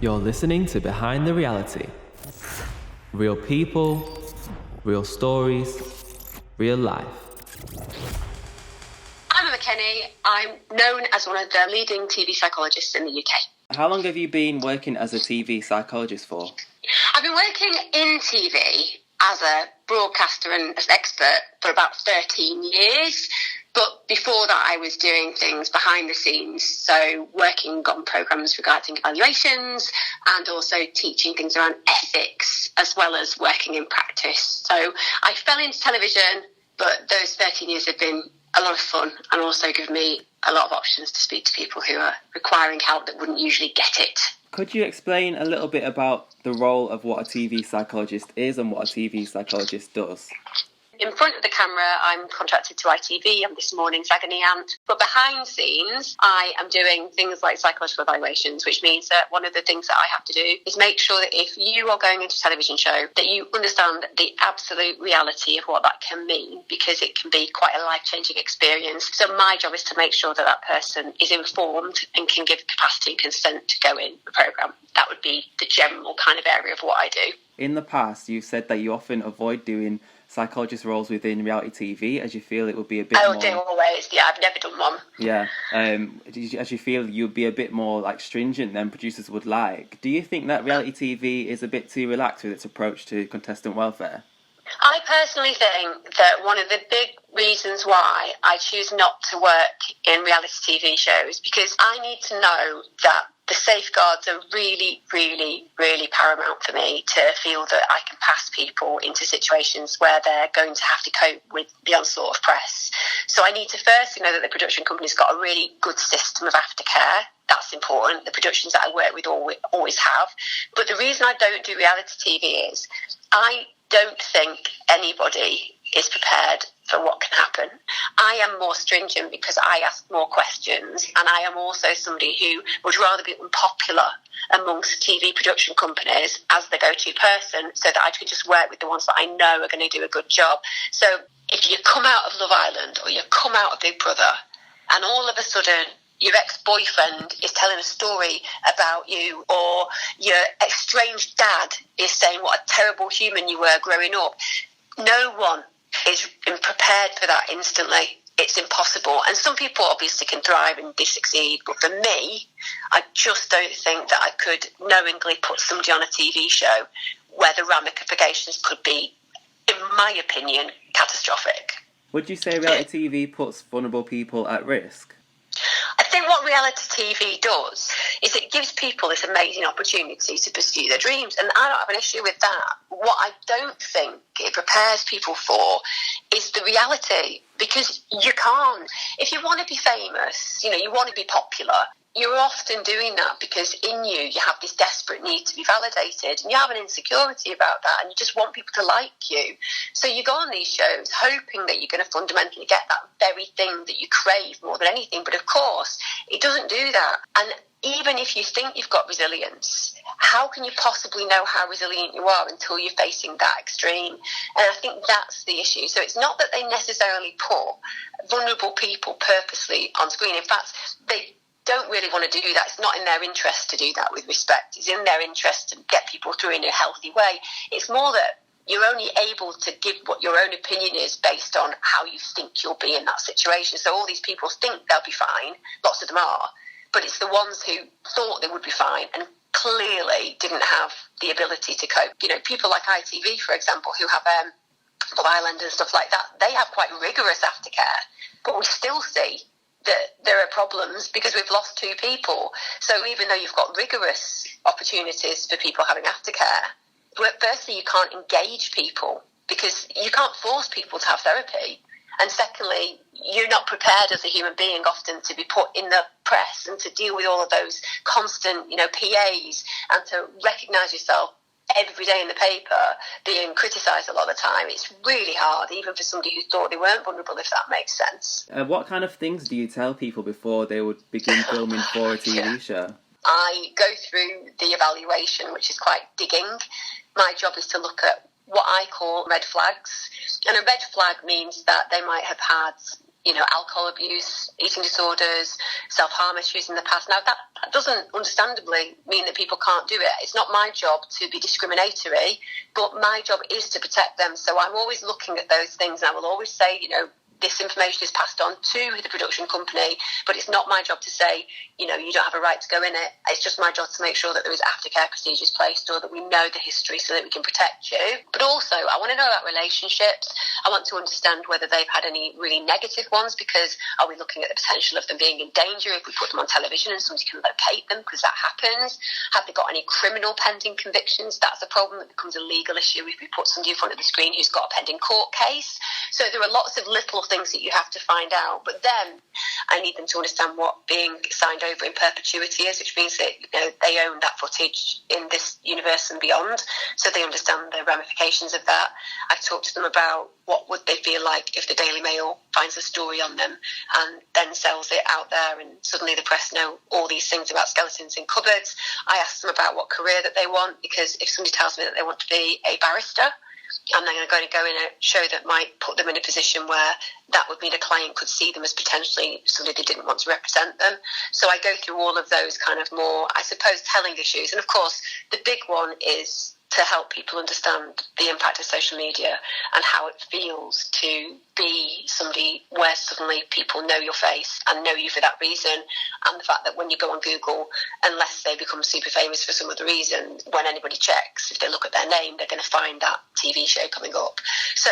You're listening to Behind the Reality. Real people, real stories, real life. I'm Emma Kenny. I'm known as one of the leading TV psychologists in the UK. How long have you been working as a TV psychologist for? I've been working in TV as a broadcaster and as expert for about 13 years. But before that, I was doing things behind the scenes, so working on programmes regarding evaluations and also teaching things around ethics, as well as working in practice. So I fell into television, but those 13 years have been a lot of fun and also given me a lot of options to speak to people who are requiring help that wouldn't usually get it. Could you explain a little bit about the role of what a TV psychologist is and what a TV psychologist does? In front of the camera, I'm contracted to ITV. I'm this morning's agony aunt. But behind scenes, I am doing things like psychological evaluations, which means that one of the things that I have to do is make sure that if you are going into a television show, that you understand the absolute reality of what that can mean, because it can be quite a life-changing experience. So my job is to make sure that that person is informed and can give capacity and consent to go in the programme. That would be the general kind of area of what I do. In the past, you've said that you often avoid doing psychologist roles within reality TV, as you feel it would be a bit more... I do always, yeah, I've never done one. Yeah, as you feel you'd be a bit more like stringent than producers would like. Do you think that reality TV is a bit too relaxed with its approach to contestant welfare? I personally think that one of the big reasons why I choose not to work in reality TV shows, because I need to know that the safeguards are really, really, really paramount for me to feel that I can pass people into situations where they're going to have to cope with the onslaught of press. So I need to first know that the production company's got a really good system of aftercare. That's important. The productions that I work with always have. But the reason I don't do reality TV is I don't think anybody is prepared for what can happen. I am more stringent because I ask more questions, and I am also somebody who would rather be unpopular amongst TV production companies as the go-to person, so that I can just work with the ones that I know are going to do a good job. So if you come out of Love Island or you come out of Big Brother and all of a sudden your ex-boyfriend is telling a story about you, or your estranged dad is saying what a terrible human you were growing up, no one is prepared for that instantly. It's impossible. And some people obviously can thrive and they succeed, but for me, I just don't think that I could knowingly put somebody on a TV show where the ramifications could be, in my opinion, catastrophic. Would you say reality TV puts vulnerable people at risk? I think what reality TV does is it gives people this amazing opportunity to pursue their dreams, and I don't have an issue with that. What I don't think it prepares people for is the reality, because you can't. If you want to be famous, you want to be popular, you're often doing that because in you have this desperate need to be validated, and you have an insecurity about that, and you just want people to like you. So you go on these shows hoping that you're going to fundamentally get that very thing that you crave more than anything. But of course, it doesn't do that. And even if you think you've got resilience, how can you possibly know how resilient you are until you're facing that extreme? And I think that's the issue. So it's not that they necessarily put vulnerable people purposely on screen. In fact, they don't really want to do that. It's not in their interest to do that, with respect. It's in their interest to get people through in a healthy way. It's more that you're only able to give what your own opinion is based on how you think you'll be in that situation. So all these people think they'll be fine, lots of them are, but it's the ones who thought they would be fine and clearly didn't have the ability to cope. People like ITV, for example, who have Love Island and stuff like that, they have quite rigorous aftercare, but we still see that there are problems because we've lost 2 people. So even though you've got rigorous opportunities for people having aftercare, firstly, you can't engage people because you can't force people to have therapy. And secondly, you're not prepared as a human being often to be put in the press and to deal with all of those constant, PAs, and to recognise yourself every day in the paper being criticised a lot of the time. It's really hard, even for somebody who thought they weren't vulnerable, if that makes sense. What kind of things do you tell people before they would begin filming for a TV show? I go through the evaluation, which is quite digging. My job is to look at what I call red flags. And a red flag means that they might have had alcohol abuse, eating disorders, self-harm issues in the past. Now, that doesn't understandably mean that people can't do it. It's not my job to be discriminatory, but my job is to protect them. So I'm always looking at those things, and I will always say, this information is passed on to the production company, but it's not my job to say, you don't have a right to go in it. It's just my job to make sure that there is aftercare procedures placed, or that we know the history so that we can protect you. But also, I want to know about relationships. I want to understand whether they've had any really negative ones, because are we looking at the potential of them being in danger if we put them on television and somebody can locate them, because that happens? Have they got any criminal pending convictions? That's a problem that becomes a legal issue if we put somebody in front of the screen who's got a pending court case. So there are lots of little things that you have to find out, but then I need them to understand what being signed over in perpetuity is, which means that they own that footage in this universe and beyond, so they understand the ramifications of that. I talk to them about what would they feel like if the Daily Mail finds a story on them and then sells it out there, and suddenly the press know all these things about skeletons in cupboards. I ask them about what career that they want, because if somebody tells me that they want to be a barrister, I'm then going to go in a show that might put them in a position where that would mean a client could see them as potentially somebody they didn't want to represent them. So I go through all of those kind of more, I suppose, telling issues. And of course, the big one is to help people understand the impact of social media and how it feels to be somebody where suddenly people know your face and know you for that reason, and the fact that when you go on Google, unless they become super famous for some other reason, when anybody checks, if they look at their name, they're going to find that TV show coming up. So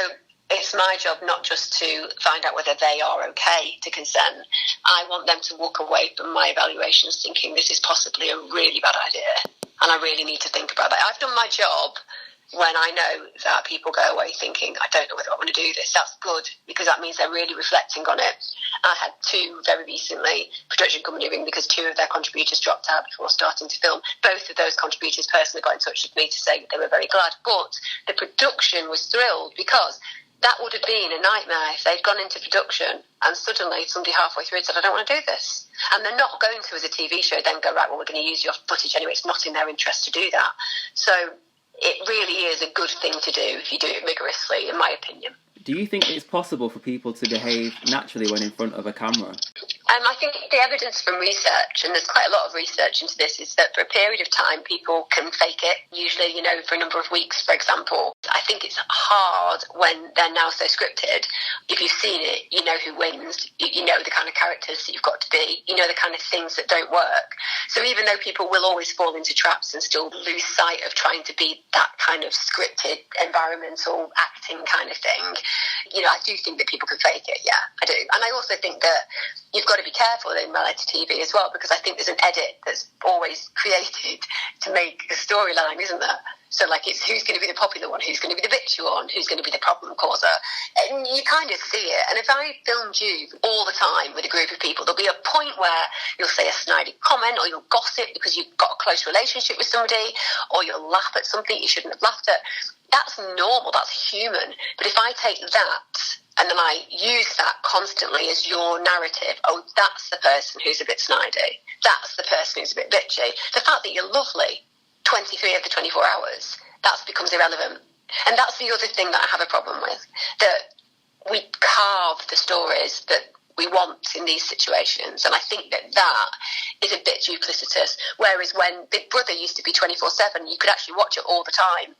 it's my job not just to find out whether they are okay to consent. I want them to walk away from my evaluations thinking this is possibly a really bad idea, and I really need to think about that. I've done my job when I know that people go away thinking, I don't know whether I want to do this. That's good, because that means they're really reflecting on it. I had two very recently, production company ring, because two of their contributors dropped out before starting to film. Both of those contributors personally got in touch with me to say that they were very glad, but the production was thrilled, because that would have been a nightmare if they'd gone into production and suddenly somebody halfway through said, I don't want to do this. And they're not going to, as a TV show, then go, right, well, we're going to use your footage anyway. It's not in their interest to do that. So it really is a good thing to do if you do it rigorously, in my opinion. Do you think it's possible for people to behave naturally when in front of a camera? I think the evidence from research, and there's quite a lot of research into this, is that for a period of time people can fake it, usually, for a number of weeks, for example. I think it's hard when they're now so scripted. If you've seen it, you know who wins, you know the kind of characters that you've got to be, you know the kind of things that don't work. So even though people will always fall into traps and still lose sight of trying to be that kind of scripted, environmental acting kind of thing, I do think that people can fake it, yeah, I do. And I also think that you've got to be careful in reality TV as well, because I think there's an edit that's always created to make a storyline, isn't there? So, it's who's going to be the popular one, who's going to be the bitchy one, who's going to be the problem causer. And you kind of see it. And if I filmed you all the time with a group of people, there'll be a point where you'll say a snidey comment, or you'll gossip because you've got a close relationship with somebody, or you'll laugh at something you shouldn't have laughed at. That's normal, that's human. But if I take that and then I use that constantly as your narrative, oh, that's the person who's a bit snidey, that's the person who's a bit bitchy, the fact that you're lovely 23 of the 24 hours, that becomes irrelevant. And that's the other thing that I have a problem with, that we carve the stories that we want in these situations. And I think that is a bit duplicitous. Whereas when Big Brother used to be 24/7, you could actually watch it all the time.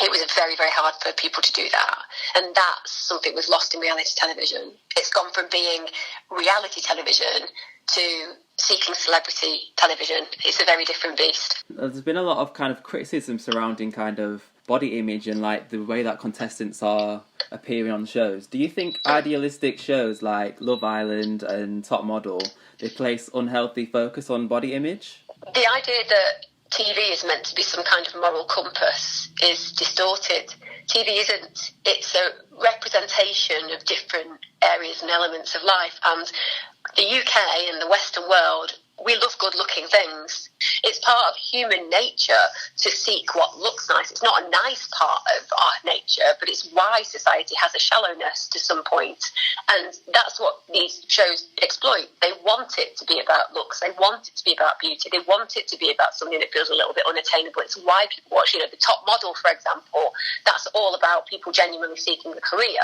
It was very, very hard for people to do that. And that's something was lost in reality television. It's gone from being reality television to seeking celebrity television. It's a very different beast. There's been a lot of kind of criticism surrounding kind of body image and the way that contestants are appearing on shows. Do you think idealistic shows like Love Island and Top Model, they place unhealthy focus on body image? The idea that TV is meant to be some kind of moral compass is distorted. TV isn't. It's a representation of different areas and elements of life. And the UK and the Western world, we love good-looking things. It's part of human nature to seek what looks nice. It's not a nice part of our nature, but it's why society has a shallowness to some point. And that's what these shows exploit. They want it to be about looks. They want it to be about beauty. They want it to be about something that feels a little bit unattainable. It's why people watch, the Top Model, for example. That's all about people genuinely seeking a career.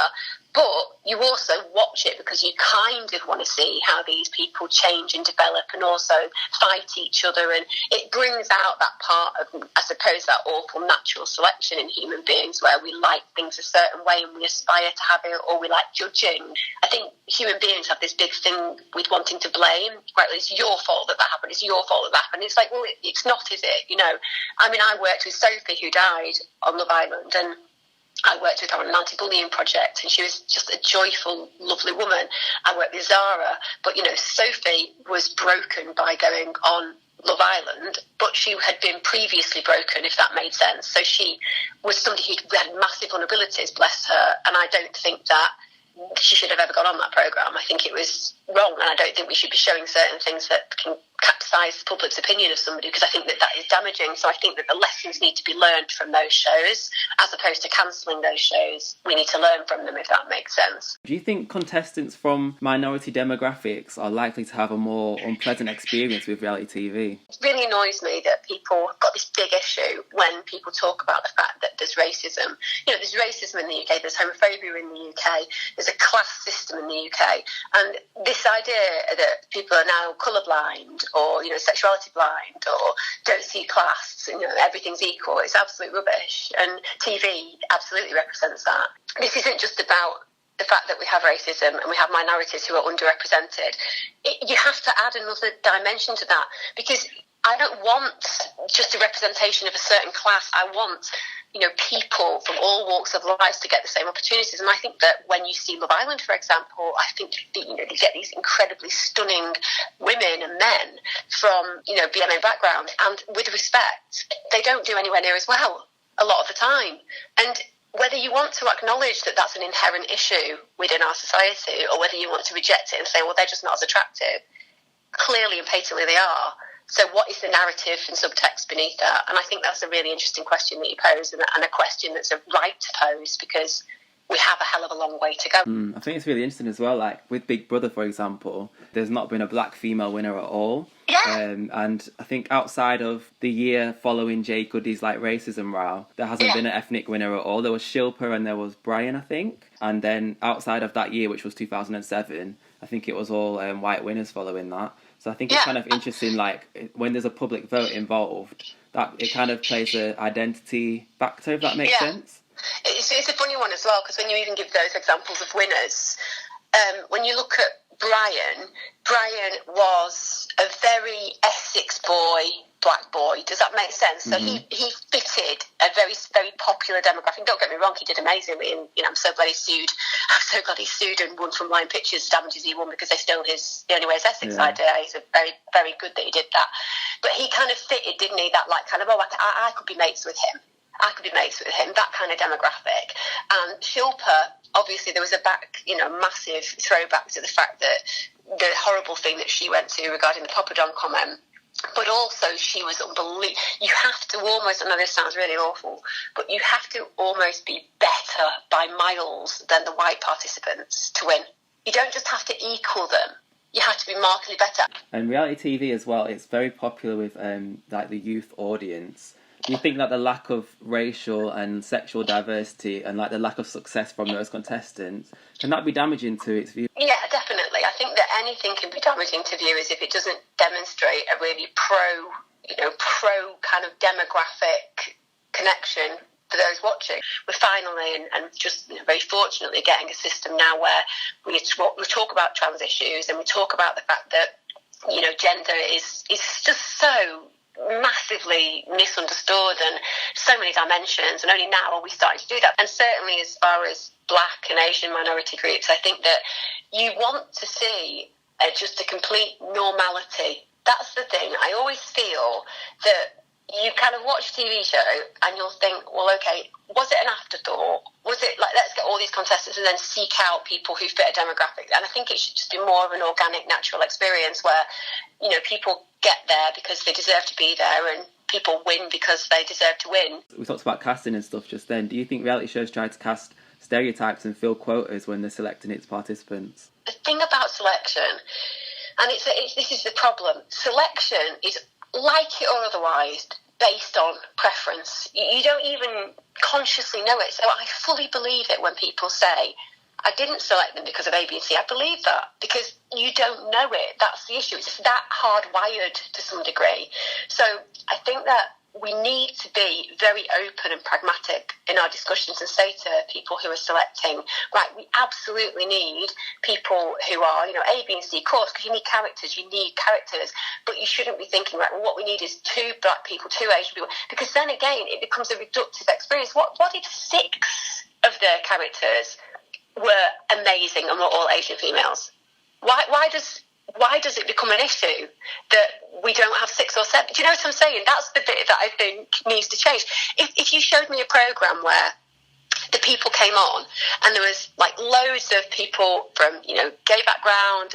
But you also watch it because you kind of want to see how these people change and develop and also fight each other. And it brings out that part of, I suppose, that awful natural selection in human beings where we like things a certain way and we aspire to have it, or we like judging. I think human beings have this big thing with wanting to blame. Right, it's your fault that happened. It's your fault that happened. It's like, well, it's not, is it? You know, I mean, I worked with Sophie, who died on Love Island, and I worked with her on an anti-bullying project, and she was just a joyful, lovely woman. I worked with Zara, but, you know, Sophie was broken by going on Love Island, but she had been previously broken, if that made sense. So she was somebody who had massive vulnerabilities, bless her, and I don't think that she should have ever gone on that programme. I think it was wrong, and I don't think we should be showing certain things that can capsize the public's opinion of somebody, because I think that is damaging. So I think that the lessons need to be learned from those shows, as opposed to cancelling those shows. We need to learn from them, if that makes sense. Do you think contestants from minority demographics are likely to have a more unpleasant experience with reality TV? It really annoys me that people have got this big issue when people talk about the fact that there's racism. You know, there's racism in the UK, there's homophobia in the UK, there's a class system in the UK, and this idea that people are now colourblind or, you know, sexuality blind or don't see class, you know, everything's equal, it's absolute rubbish. And TV absolutely represents that. This isn't just about the fact that we have racism and we have minorities who are underrepresented. You have to add another dimension to that, because I don't want just a representation of a certain class. I want, you know, people from all walks of life to get the same opportunities. And I think that when you see Love Island, for example, I think that, you know, they get these incredibly stunning women and men from, you know, BMA backgrounds, and with respect, they don't do anywhere near as well a lot of the time. And whether you want to acknowledge that that's an inherent issue within our society, or whether you want to reject it and say, well, they're just not as attractive, clearly and patently they are. So what is the narrative and subtext beneath that? And I think that's a really interesting question that you pose, and a question that's a right to pose, because we have a hell of a long way to go. I think it's really interesting as well, like with Big Brother, for example, there's not been a black female winner at all. Yeah. And I think outside of the year following Jay Goody's like racism row, there hasn't been an ethnic winner at all. There was Shilpa and there was Brian, I think. And then outside of that year, which was 2007, I think it was all white winners following that. So I think it's kind of interesting, like, when there's a public vote involved, that it kind of plays an identity factor, if that makes sense. It's a funny one as well, because when you even give those examples of winners, when you look at Brian was a very Essex boy, black boy. Does that make sense? So he fitted a very, very popular demographic. Don't get me wrong, he did amazingly, and, you know, I'm so glad he sued. I'm so glad he sued and won from Lion Pictures damages he won, because they stole the only way is Essex idea. He's a very, very good that he did that. But he kind of fitted, didn't he? That like kind of, I could be mates with him. I could be mates with him, that kind of demographic. And Shilpa, obviously there was massive throwback to the fact that the horrible thing that she went to regarding the Poppadom comment. But also she was unbelievable. You have to almost, I know this sounds really awful, but you have to almost be better by miles than the white participants to win. You don't just have to equal them. You have to be markedly better. And reality TV as well, it's very popular with like the youth audience. Do you think that the lack of racial and sexual diversity and like the lack of success from those contestants, can that be damaging to its view? Yeah, definitely. I think that anything can be damaging to viewers if it doesn't demonstrate a really pro kind of demographic connection for those watching. We're finally and just very fortunately getting a system now where we talk about trans issues, and we talk about the fact that, you know, gender is just so massively misunderstood and so many dimensions, and only now are we starting to do that. And certainly as far as black and Asian minority groups, I think that you want to see just a complete normality. That's the thing. I always feel that you kind of watch a TV show and you'll think, well, okay, was it an afterthought? Was it like, let's get all these contestants and then seek out people who fit a demographic? And I think it should just be more of an organic, natural experience where, you know, people get there because they deserve to be there, and people win because they deserve to win. We talked about casting and stuff just then. Do you think reality shows try to cast stereotypes and fill quotas when they're selecting its participants? The thing about selection, and this is the problem, selection is, like it or otherwise, based on preference. You don't even consciously know it. So I fully believe it when people say, I didn't select them because of A, B, and C. I believe that because you don't know it. That's the issue. It's just that hardwired to some degree. So I think that we need to be very open and pragmatic in our discussions and say to people who are selecting, right, we absolutely need people who are, A, B, and C course, because you need characters, but you shouldn't be thinking, right, well, what we need is 2 black people, 2 Asian people, because then again, it becomes a reductive experience. What if 6 of their characters were amazing and were all Asian females? Why does it become an issue that we don't have 6 or 7? Do you know what I'm saying? That's the bit that I think needs to change. If you showed me a programme where the people came on and there was like loads of people from, gay background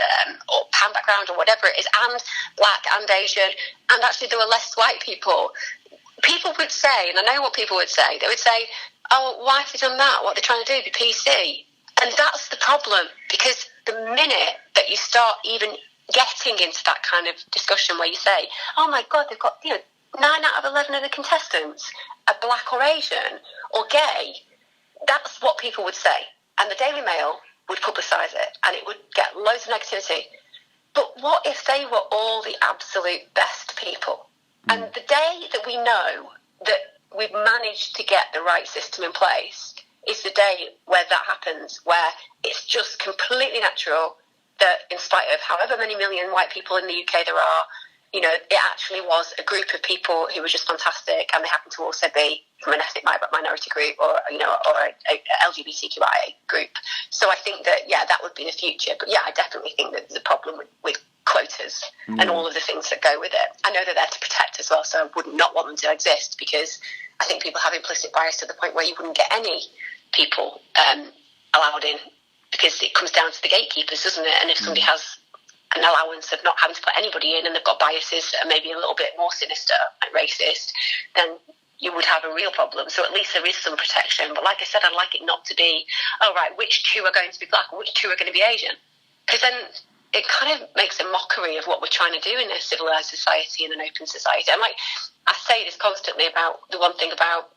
or pan background or whatever it is, and black and Asian, and actually there were less white people would say, and I know what people would say, they would say, oh, why have they done that? What are they trying to do? Be PC? And that's the problem, because the minute that you start even getting into that kind of discussion where you say, oh my God, they've got 9 out of 11 of the contestants are black or Asian or gay, that's what people would say. And the Daily Mail would publicise it and it would get loads of negativity. But what if they were all the absolute best people? And the day that we know that we've managed to get the right system in place is the day where that happens, where it's just completely natural that in spite of however many million white people in the UK there are, it actually was a group of people who were just fantastic, and they happen to also be from an ethnic minority group or a LGBTQIA group. So I think that, that would be the future. But I definitely think that there's a problem with quotas and all of the things that go with it. I know they're there to protect as well, so I would not want them to exist, because I think people have implicit bias to the point where you wouldn't get any people allowed in, because it comes down to the gatekeepers, doesn't it? And if somebody has an allowance of not having to put anybody in and they've got biases that are maybe a little bit more sinister, like racist, then you would have a real problem. So at least there is some protection. But like I said, I'd like it not to be, oh, right, which 2 are going to be black or which 2 are going to be Asian? Because then it kind of makes a mockery of what we're trying to do in a civilised society and an open society. And like I say this constantly about the one thing about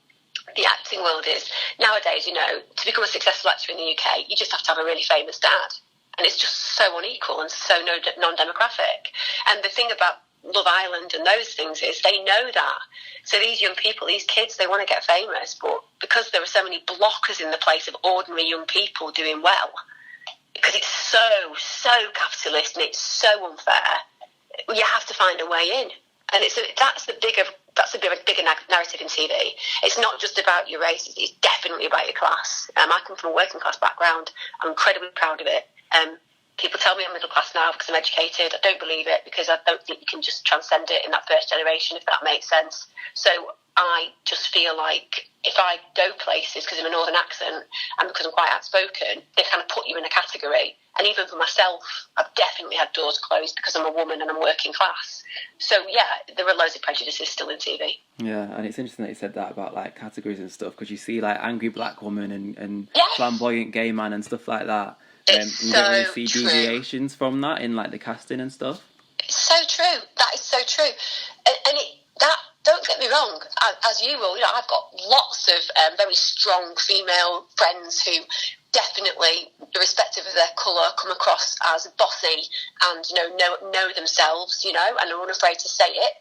the acting world is nowadays, to become a successful actor in the UK, you just have to have a really famous dad. And it's just so unequal and so non-demographic. And the thing about Love Island and those things is they know that. So these young people, these kids, they want to get famous, but because there are so many blockers in the place of ordinary young people doing well, because it's so capitalist and it's so unfair, you have to find a way in. And that's the bigger narrative in TV. It's not just about your race, it's definitely about your class. I come from a working class background. I'm incredibly proud of it. People tell me I'm middle class now because I'm educated. I don't believe it, because I don't think you can just transcend it in that first generation, if that makes sense. So I just feel like if I go places because of a northern accent and because I'm quite outspoken, they kind of put you in a category. And even for myself, I've definitely had doors closed because I'm a woman and I'm working class. So there are loads of prejudices still in TV. Yeah, and it's interesting that you said that about like categories and stuff, because you see like angry black woman and flamboyant gay man and stuff like that. It's you so don't really see true. Deviations from that in like the casting and stuff. It's so true. That is so true. And don't get me wrong, as you will, I've got lots of very strong female friends who definitely, irrespective of their colour, come across as bossy and know themselves, and are unafraid to say it.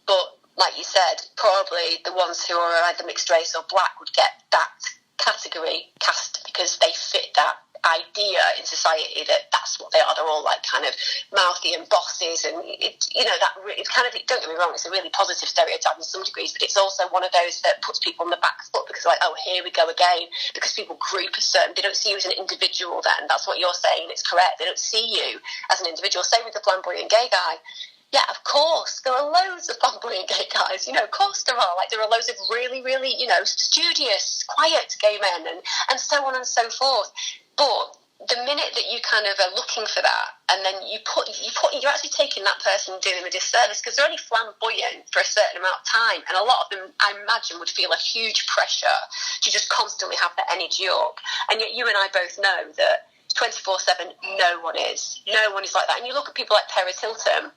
But like you said, probably the ones who are either mixed race or black would get that category cast because they fit that idea in society that's what they are. They're all like kind of mouthy and bosses, and it's kind of, don't get me wrong, it's a really positive stereotype in some degrees, but it's also one of those that puts people on the back foot because like, oh, here we go again, because people group a certain, they don't see you as an individual. Then that's what you're saying, it's correct, they don't see you as an individual. Same with the flamboyant gay guy. Yeah, of course, there are loads of flamboyant gay guys, of course there are. Like, there are loads of really, really, studious, quiet gay men and so on and so forth. But the minute that you kind of are looking for that, and then you're actually taking that person doing them a disservice, because they're only flamboyant for a certain amount of time, and a lot of them, I imagine, would feel a huge pressure to just constantly have that energy up. And yet you and I both know that 24/7, no one is like that. And you look at people like Paris Hilton,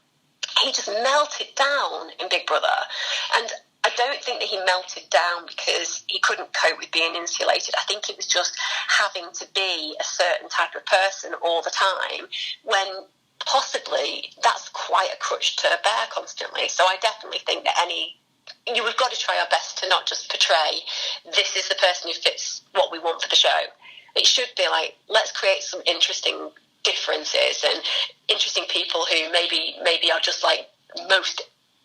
he just melted down in Big Brother, and I don't think that he melted down because he couldn't cope with being insulated. I think it was just having to be a certain type of person all the time, when possibly that's quite a crutch to bear constantly. So I definitely think that we've got to try our best to not just portray this is the person who fits what we want for the show. It should be like, let's create some interesting differences and interesting people who maybe are just like most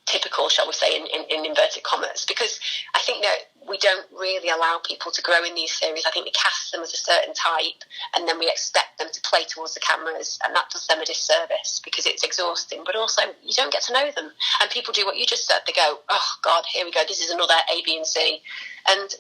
typical, shall we say, in inverted commas, because I think that we don't really allow people to grow in these series. I think we cast them as a certain type and then we expect them to play towards the cameras, and that does them a disservice because it's exhausting, but also you don't get to know them. And people do what you just said. They go, oh God, here we go, this is another A, B and C. And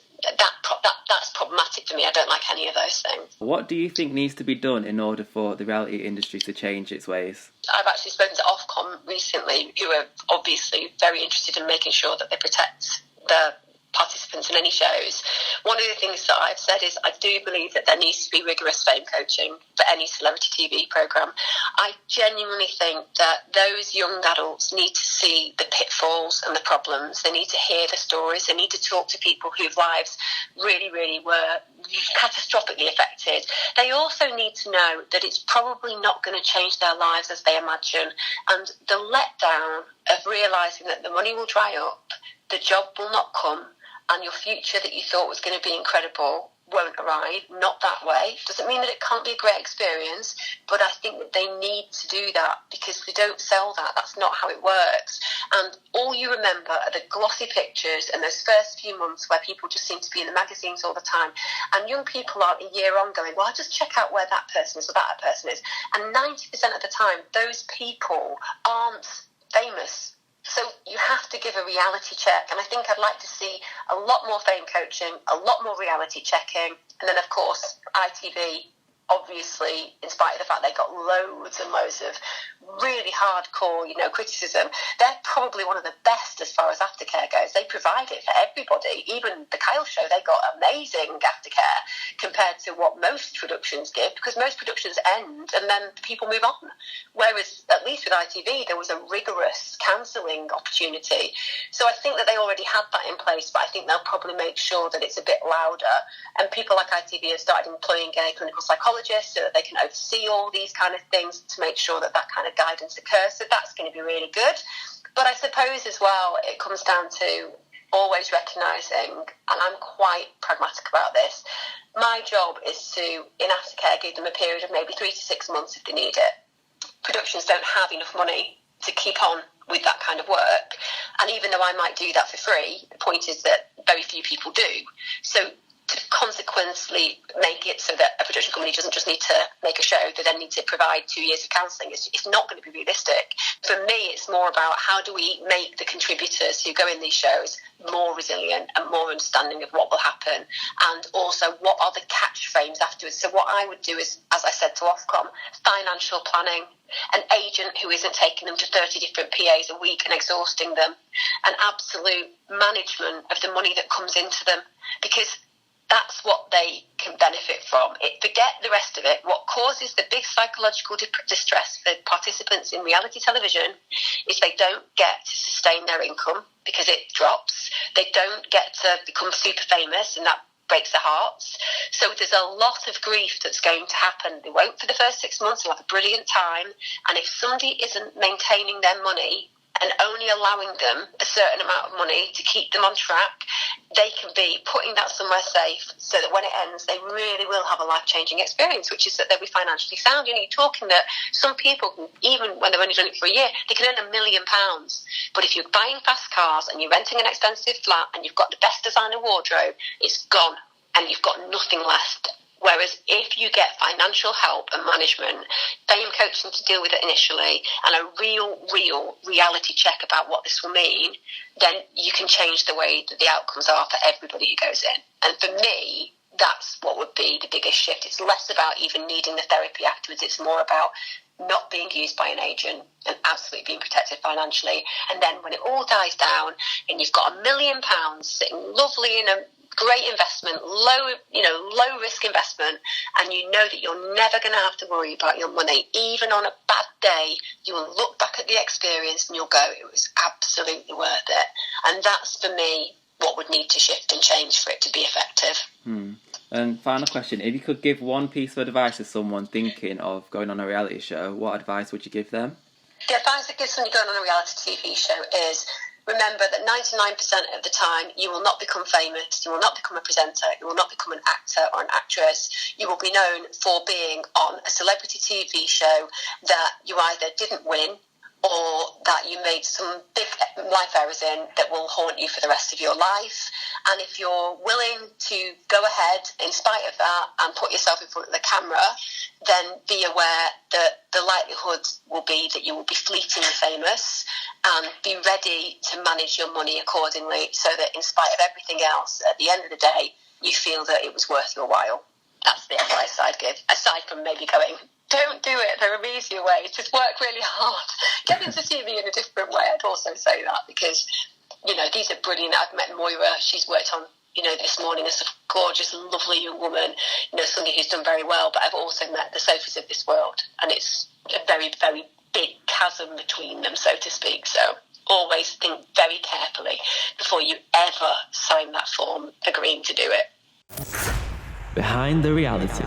that's problematic for me. I don't like any of those things. What do you think needs to be done in order for the reality industry to change its ways? I've actually spoken to Ofcom recently, who are obviously very interested in making sure that they protect the participants in any shows. One of the things that I've said is I do believe that there needs to be rigorous fame coaching for any celebrity TV programme. I genuinely think that those young adults need to see the pitfalls and the problems. They need to hear the stories. They need to talk to people whose lives really, really were catastrophically affected. They also need to know that it's probably not going to change their lives as they imagine. And the letdown of realising that the money will dry up, the job will not come, and your future that you thought was going to be incredible won't arrive. Not that way. Doesn't mean that it can't be a great experience, but I think that they need to do that because they don't sell that. That's not how it works. And all you remember are the glossy pictures and those first few months where people just seem to be in the magazines all the time. And young people are a year on going, well, I'll just check out where that person is or that person is. And 90% of the time, those people aren't famous. So you have to give a reality check, and I think I'd like to see a lot more fame coaching, a lot more reality checking, and then, of course, ITV, obviously, in spite of the fact they got loads and loads of really hardcore, criticism, they're probably one of the best as far as Aftercare goes. They provide it for everybody. Even the Kyle show, they got amazing Aftercare compared to what most productions give, because most productions end and then people move on. Whereas, at least with ITV, there was a rigorous counselling opportunity. So I think that they already had that in place, but I think they'll probably make sure that it's a bit louder. And people like ITV have started employing gay clinical psychologists so that they can oversee all these kind of things to make sure that that kind of guidance occurs. So that's going to be really good. But I suppose as well, it comes down to always recognising, and I'm quite pragmatic about this, my job is to, in Aftercare, give them a period of maybe 3 to 6 months if they need it. Productions don't have enough money to keep on with that kind of work. And even though I might do that for free, the point is that very few people do. So to consequently make it so that a production company doesn't just need to make a show, they then need to provide 2 years of counselling. It's not going to be realistic. For me, it's more about how do we make the contributors who go in these shows more resilient and more understanding of what will happen, and also what are the catch frames afterwards. So what I would do is, as I said to Ofcom, financial planning, an agent who isn't taking them to 30 different PAs a week and exhausting them, an absolute management of the money that comes into them, because that's what they can benefit from. Forget the rest of it. What causes the big psychological distress for participants in reality television is they don't get to sustain their income because it drops. They don't get to become super famous, and that breaks their hearts. So there's a lot of grief that's going to happen. They won't for the first 6 months. They'll have a brilliant time. And if somebody isn't maintaining their money and only allowing them a certain amount of money to keep them on track, they can be putting that somewhere safe so that when it ends, they really will have a life-changing experience, which is that they'll be financially sound. You're talking that some people, even when they've only done it for a year, they can earn £1 million. But if you're buying fast cars and you're renting an expensive flat and you've got the best designer wardrobe, it's gone and you've got nothing left. Whereas if you get financial help and management, fame coaching to deal with it initially, and a real reality check about what this will mean, then you can change the way that the outcomes are for everybody who goes in. And for me, that's what would be the biggest shift. It's less about even needing the therapy afterwards. It's more about not being used by an agent and absolutely being protected financially. And then when it all dies down and you've got £1 million sitting lovely in a great investment, low risk investment, and you know that you're never going to have to worry about your money. Even on a bad day, you will look back at the experience and you'll go, it was absolutely worth it. And that's for me what would need to shift and change for it to be effective. And final question, if you could give one piece of advice to someone thinking of going on a reality show, what advice would you give them? The advice I give someone going on a reality TV show is remember that 99% of the time you will not become famous, you will not become a presenter, you will not become an actor or an actress. You will be known for being on a celebrity TV show that you either didn't win or that you made some big life errors in that will haunt you for the rest of your life. And if you're willing to go ahead in spite of that and put yourself in front of the camera, then be aware that the likelihood will be that you will be fleetingly famous, and be ready to manage your money accordingly so that in spite of everything else, at the end of the day, you feel that it was worth your while. That's the advice I'd give, aside from maybe going, don't do it, there are easier ways, just work really hard. Get into TV in a different way, I'd also say that, because, you know, these are brilliant. I've met Moira, she's worked on, you know, This Morning, as a gorgeous, lovely young woman, you know, somebody who's done very well, but I've also met the Sophies of this world, and it's a very, very big chasm between them, so to speak. So always think very carefully before you ever sign that form agreeing to do it. Behind the reality.